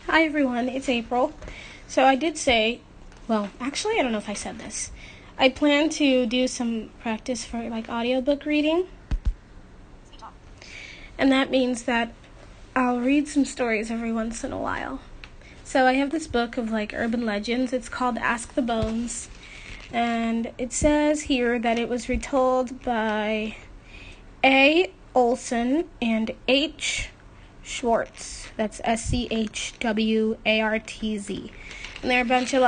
Hi everyone, it's April. So I did say, actually I don't know if I said this. I plan to do some practice for audiobook reading. And that means that I'll read some stories every once in a while. So I have this book of urban legends. It's called Ask the Bones. And it says here that it was retold by A. Olson and H. Schwartz. That's Schwartz. And they're a bunch of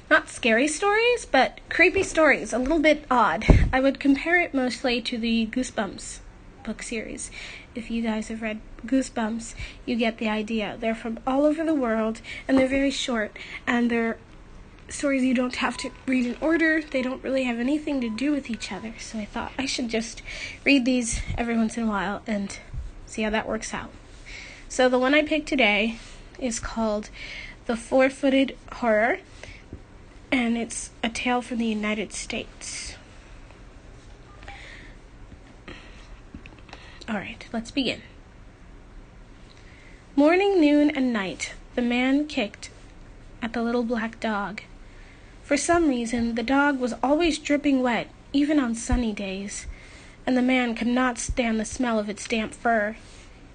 not scary stories, but creepy stories, a little bit odd. I would compare it mostly to the Goosebumps book series. If you guys have read Goosebumps, you get the idea. They're from all over the world, and they're very short, and they're stories you don't have to read in order. They don't really have anything to do with each other, so I thought I should just read these every once in a while and see how that works out. So the one I picked today is called The Four-Footed Horror, and it's a tale from the United States. Alright, let's begin. Morning, noon, and night, the man kicked at the little black dog. For some reason, the dog was always dripping wet, even on sunny days, and the man could not stand the smell of its damp fur.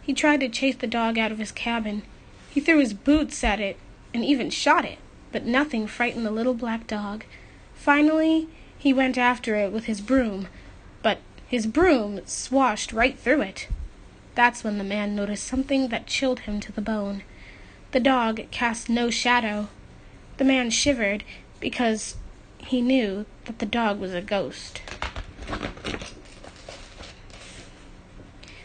He tried to chase the dog out of his cabin. He threw his boots at it and even shot it, but nothing frightened the little black dog. Finally, he went after it with his broom, but his broom swashed right through it. That's when the man noticed something that chilled him to the bone. The dog cast no shadow. The man shivered because he knew that the dog was a ghost.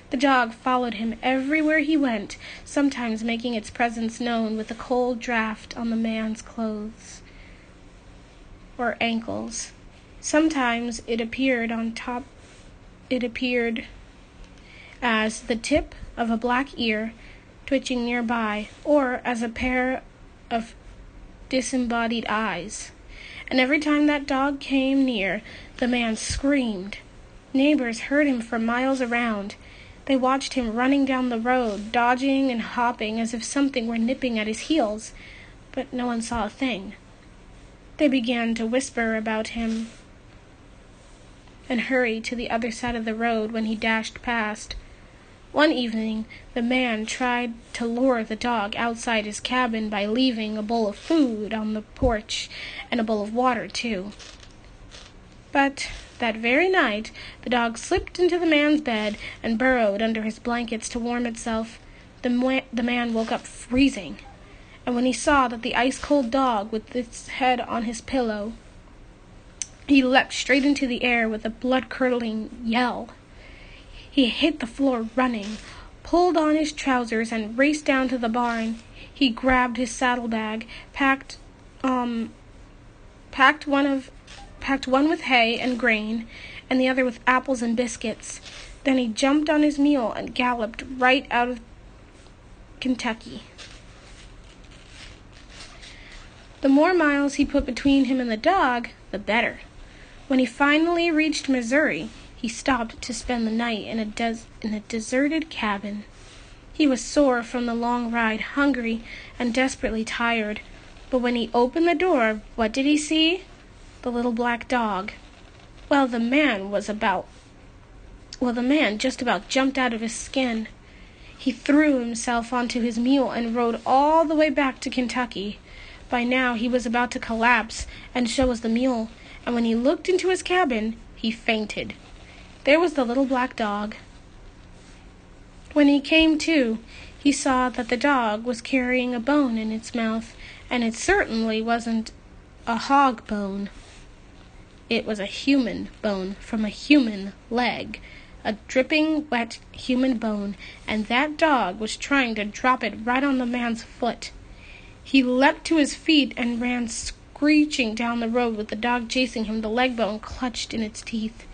The dog followed him everywhere he went, sometimes making its presence known with a cold draft on the man's clothes or ankles. Sometimes it appeared as the tip of a black ear twitching nearby, or as a pair of disembodied eyes. And every time that dog came near, the man screamed. Neighbors heard him for miles around. They watched him running down the road, dodging and hopping as if something were nipping at his heels, but no one saw a thing. They began to whisper about him and hurry to the other side of the road when he dashed past. One evening, the man tried to lure the dog outside his cabin by leaving a bowl of food on the porch and a bowl of water, too. But that very night, the dog slipped into the man's bed and burrowed under his blankets to warm itself. The man woke up freezing, and when he saw that the ice-cold dog with its head on his pillow, he leapt straight into the air with a blood-curdling yell. He hit the floor running, pulled on his trousers, and raced down to the barn. He grabbed his saddlebag, packed one with hay and grain, and the other with apples and biscuits. Then he jumped on his mule and galloped right out of Kentucky. The more miles he put between him and the dog, the better. When he finally reached Missouri, he stopped to spend the night in a deserted cabin. He was sore from the long ride, hungry, and desperately tired. But when he opened the door, what did he see? The little black dog. The man just about jumped out of his skin. He threw himself onto his mule and rode all the way back to Kentucky. By now he was about to collapse, and so was the mule, and when he looked into his cabin, he fainted. There was the little black dog. When he came to, he saw that the dog was carrying a bone in its mouth, and it certainly wasn't a hog bone. It was a human bone from a human leg, a dripping, wet human bone, and that dog was trying to drop it right on the man's foot. He leapt to his feet and ran screeching down the road with the dog chasing him, the leg bone clutched in its teeth.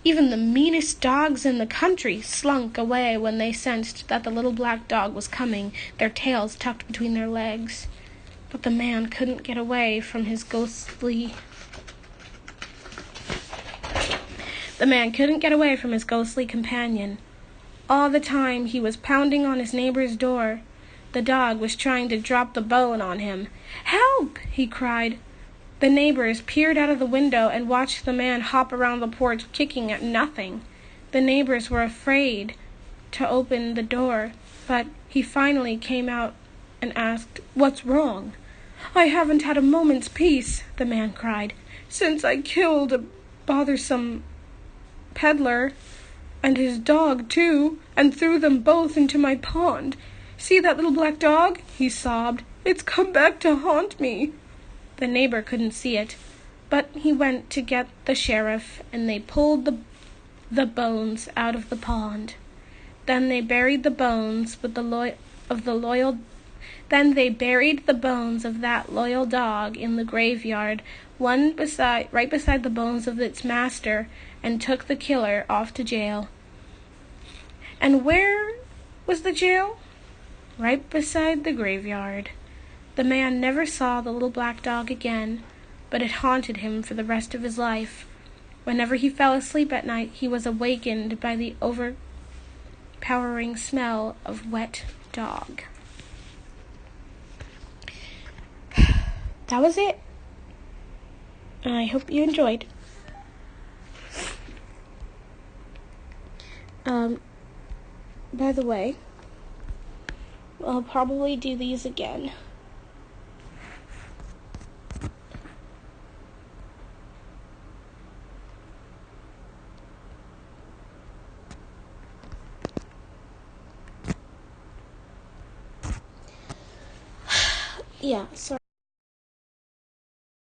Even the meanest dogs in the country slunk away when they sensed that the little black dog was coming, their tails tucked between their legs. But the man couldn't get away from his ghostly companion. All the time he was pounding on his neighbor's door. the dog was trying to drop the bone on him. "Help!" he cried. The neighbors peered out of the window and watched the man hop around the porch, kicking at nothing. The neighbors were afraid to open the door, but he finally came out and asked, "What's wrong?" "I haven't had a moment's peace," the man cried, "since I killed a bothersome peddler, and his dog, too, and threw them both into my pond. See that little black dog?" he sobbed. "It's come back to haunt me." The neighbor couldn't see it, but he went to get the sheriff, and they pulled the bones out of the pond. Then they buried the bones of that loyal dog in the graveyard, right beside the bones of its master, and took the killer off to jail. And where was the jail? Right beside the graveyard. The man never saw the little black dog again, but it haunted him for the rest of his life. Whenever he fell asleep at night, he was awakened by the overpowering smell of wet dog. That was it. I hope you enjoyed. By the way, I'll probably do these again. Yeah, sorry.